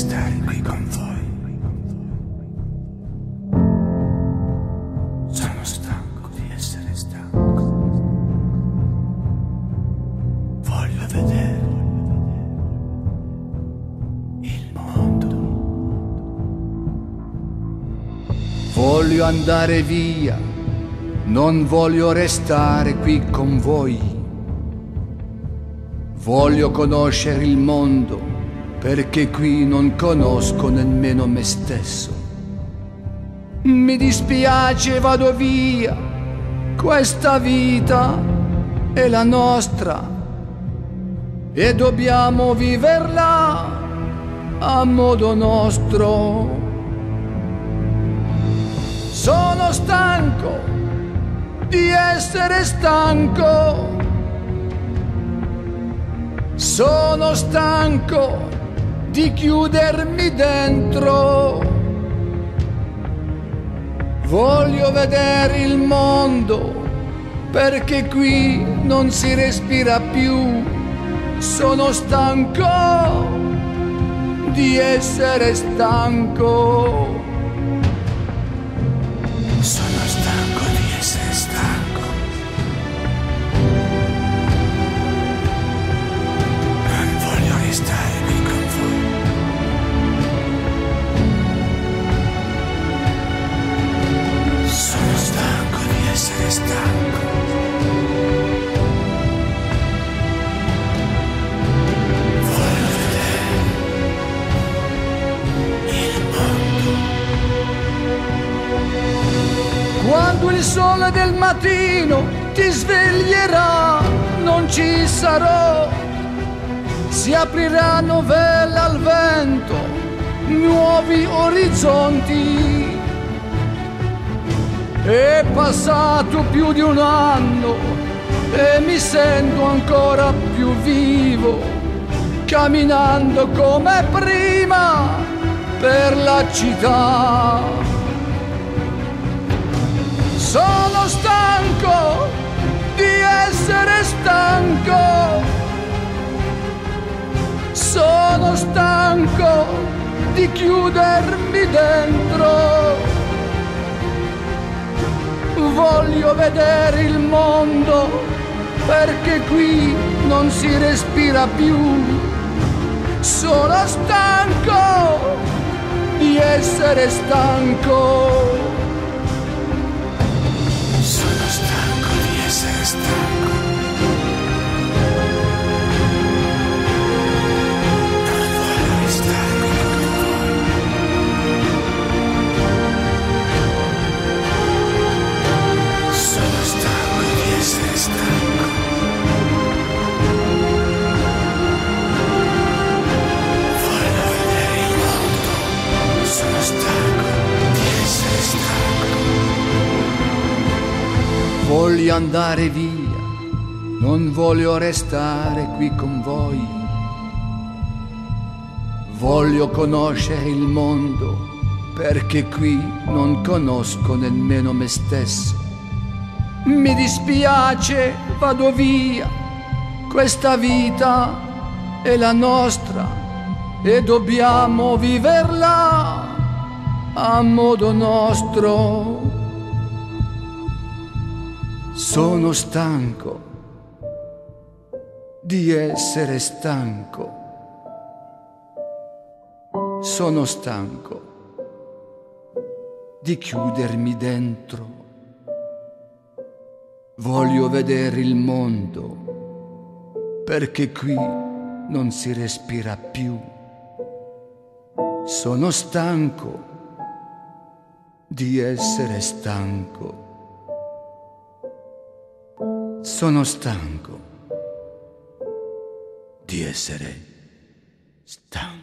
restare qui con voi. Sono stanco di essere stanco. Voglio vedere il mondo. Voglio andare via, non voglio restare qui con voi. Voglio conoscere il mondo, perché qui non conosco nemmeno me stesso. Mi dispiace, vado via, questa vita è la nostra e dobbiamo viverla a modo nostro. Sono stanco di essere stanco. Sono stanco di chiudermi dentro. Voglio vedere il mondo, perché qui non si respira più. Sono stanco di essere stanco. Sono stanco di essere stanco. Non voglio restare qui con voi. Sono stanco di essere stanco. Voglio vedere il mondo. Quando il sole del mattino ti sveglierà, non ci sarò. Si apriranno vele al vento, nuovi orizzonti. È passato più di un anno e mi sento ancora più vivo, camminando come prima per la città. Sono stanco di essere stanco. Sono stanco di chiudermi dentro. Voglio vedere il mondo, perché qui non si respira più. Sono stanco di essere stanco. Sono stanco di essere stanco. Non voglio restare qui con voi. Sono stanco di essere stanco. Voglio vedere il mondo. Sono stanco di essere stanco. Voglio andare via, non voglio restare qui con voi. Voglio conoscere il mondo, perché qui non conosco nemmeno me stesso. Mi dispiace, vado via, questa vita è la nostra e dobbiamo viverla a modo nostro. Sono stanco di essere stanco. Sono stanco di chiudermi dentro. Voglio vedere il mondo, perché qui non si respira più. Sono stanco di essere stanco. Sono stanco di essere stanco.